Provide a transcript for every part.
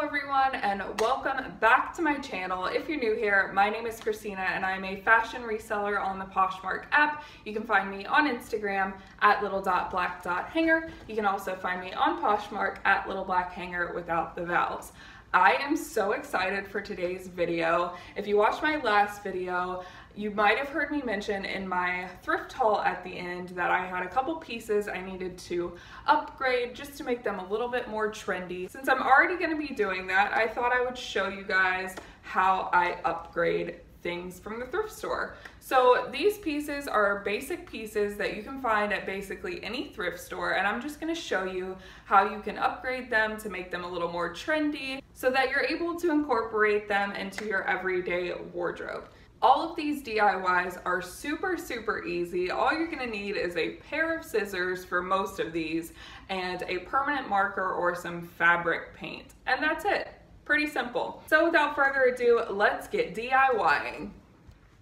everyone, and welcome back to my channel. If you're new here, my name is Christina and I'm a fashion reseller on the POSHMARK app. You can find me on Instagram at little.black.hanger. You can also find me on POSHMARK at littleblackhanger without the vowels. I am so excited for today's video. If you watched my last video, you might have heard me mention in my thrift haul at the end that I had a couple pieces I needed to upgrade just to make them a little bit more trendy. Since I'm already going to be doing that, I thought I would show you guys how I upgrade things from the thrift store. So these pieces are basic pieces that you can find at basically any thrift store, and I'm just going to show you how you can upgrade them to make them a little more trendy so that you're able to incorporate them into your everyday wardrobe. All of these DIYs are super easy. All you're gonna need is a pair of scissors for most of these and a permanent marker or some fabric paint. And that's it. Pretty simple. So without further ado, let's get DIYing.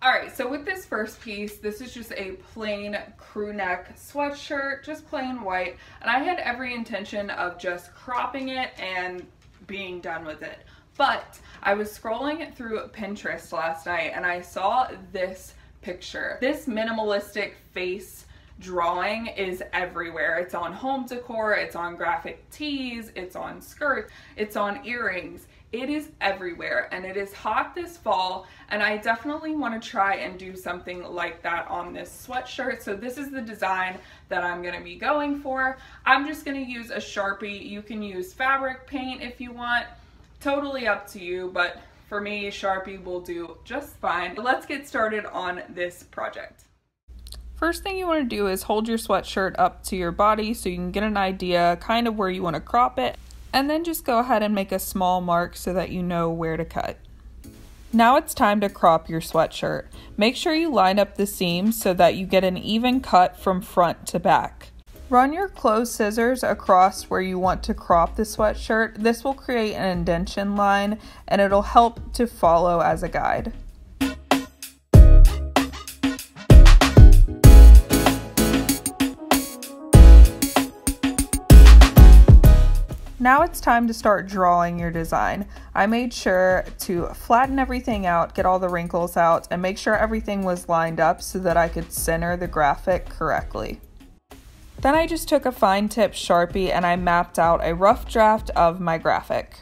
Alright, so with this first piece, this is just a plain crew neck sweatshirt, just plain white. And I had every intention of just cropping it and being done with it. But I was scrolling through Pinterest last night and I saw this picture. This minimalistic face drawing is everywhere. It's on home decor, it's on graphic tees, it's on skirts, it's on earrings. It is everywhere and it is hot this fall, and I definitely want to try and do something like that on this sweatshirt. So this is the design that I'm going to be going for. I'm just going to use a Sharpie. You can use fabric paint if you want. Totally up to you, but for me, Sharpie will do just fine. Let's get started on this project. First thing you want to do is hold your sweatshirt up to your body so you can get an idea kind of where you want to crop it, and then just go ahead and make a small mark so that you know where to cut. Now it's time to crop your sweatshirt. Make sure you line up the seams so that you get an even cut from front to back. Run your closed scissors across where you want to crop the sweatshirt. This will create an indentation line and it'll help to follow as a guide. Now it's time to start drawing your design. I made sure to flatten everything out, get all the wrinkles out, and make sure everything was lined up so that I could center the graphic correctly. Then I just took a fine tip Sharpie and I mapped out a rough draft of my graphic.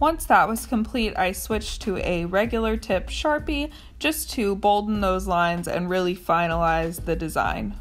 Once that was complete, I switched to a regular tip Sharpie just to bolden those lines and really finalize the design.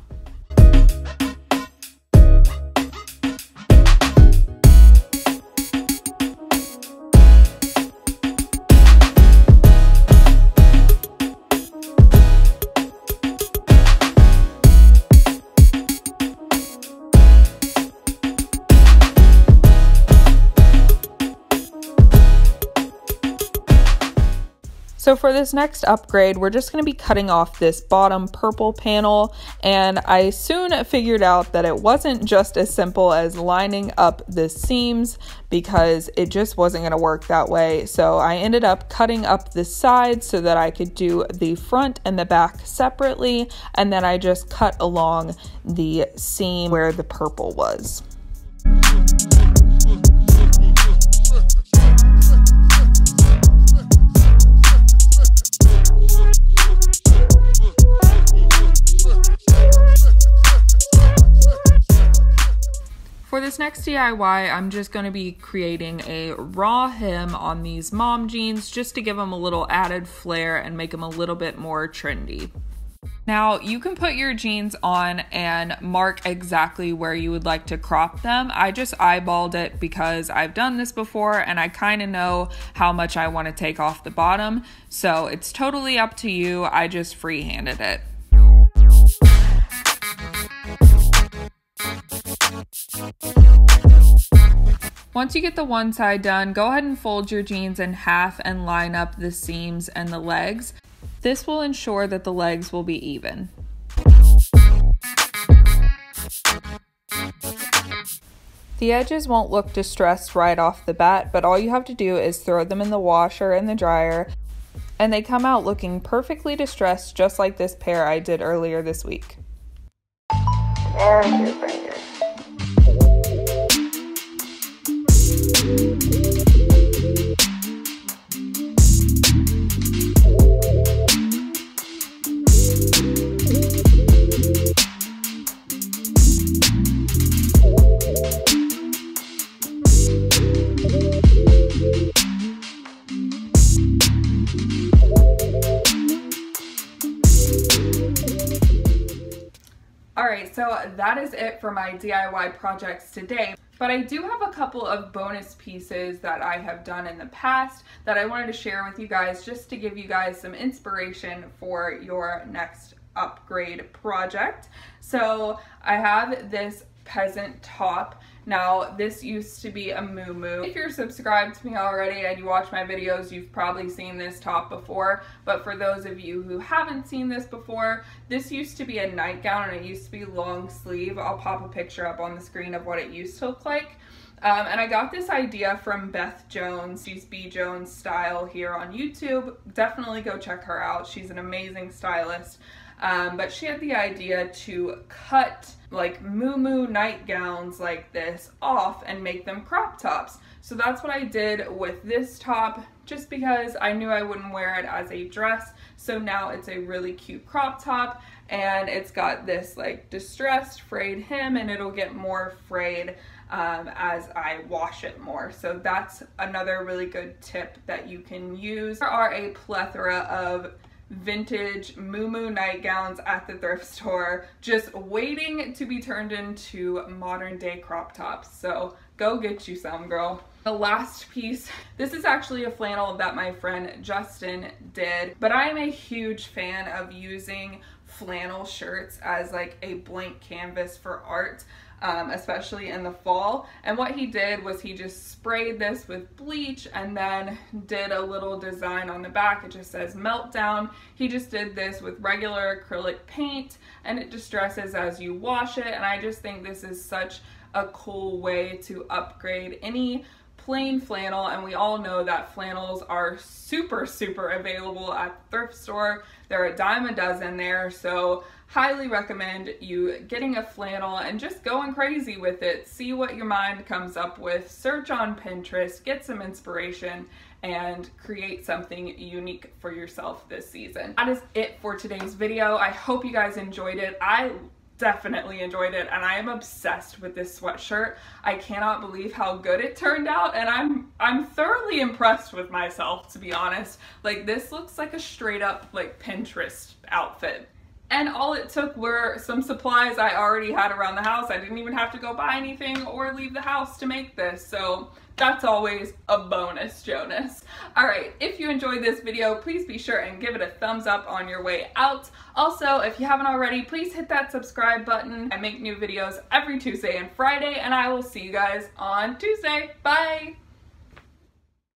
So for this next upgrade, we're just going to be cutting off this bottom purple panel, and I soon figured out that it wasn't just as simple as lining up the seams because it just wasn't going to work that way. So I ended up cutting up the sides so that I could do the front and the back separately, and then I just cut along the seam where the purple was. For this next DIY, I'm just going to be creating a raw hem on these mom jeans just to give them a little added flair and make them a little bit more trendy. Now, you can put your jeans on and mark exactly where you would like to crop them. I just eyeballed it because I've done this before and I kind of know how much I want to take off the bottom. So it's totally up to you. I just freehanded it. Once you get the one side done, go ahead and fold your jeans in half and line up the seams and the legs. This will ensure that the legs will be even. The edges won't look distressed right off the bat, but all you have to do is throw them in the washer and the dryer, and they come out looking perfectly distressed, just like this pair I did earlier this week. There's your finger. Alright, so that is it for my DIY projects today, but I do have a couple of bonus pieces that I have done in the past that I wanted to share with you guys just to give you guys some inspiration for your next upgrade project. So I have this peasant top. Now, this used to be a muumuu. If you're subscribed to me already and you watch my videos, you've probably seen this top before, but for those of you who haven't seen this before, this used to be a nightgown and it used to be long sleeve. I'll pop a picture up on the screen of what it used to look like. And I got this idea from Beth Jones. She's B Jones Style here on YouTube. Definitely go check her out. She's an amazing stylist. But she had the idea to cut like muumuu nightgowns like this off and make them crop tops. So that's what I did with this top, just because I knew I wouldn't wear it as a dress. So now it's a really cute crop top, and it's got this like distressed frayed hem, and it'll get more frayed as I wash it more. So that's another really good tip that you can use. There are a plethora of vintage muumuu nightgowns at the thrift store just waiting to be turned into modern day crop tops. So go get you some, girl. The last piece, this is actually a flannel that my friend Justin did, but I am a huge fan of using flannel shirts as like a blank canvas for art. Especially in the fall. And what he did was he just sprayed this with bleach and then did a little design on the back. It just says Meltdown. He just did this with regular acrylic paint, and it distresses as you wash it. And I just think this is such a cool way to upgrade any plain flannel, and we all know that flannels are super available at the thrift store. They're a dime a dozen there, so highly recommend you getting a flannel and just going crazy with it. See what your mind comes up with, search on Pinterest, get some inspiration, and create something unique for yourself this season. That is it for today's video. I hope you guys enjoyed it. I definitely enjoyed it, and I am obsessed with this sweatshirt. I cannot believe how good it turned out, and I'm thoroughly impressed with myself, to be honest. Like, this looks like a straight up like Pinterest outfit. And all it took were some supplies I already had around the house. I didn't even have to go buy anything or leave the house to make this. So that's always a bonus, Jonas. All right, if you enjoyed this video, please be sure and give it a thumbs up on your way out. Also, if you haven't already, please hit that subscribe button. I make new videos every Tuesday and Friday, and I will see you guys on Tuesday. Bye.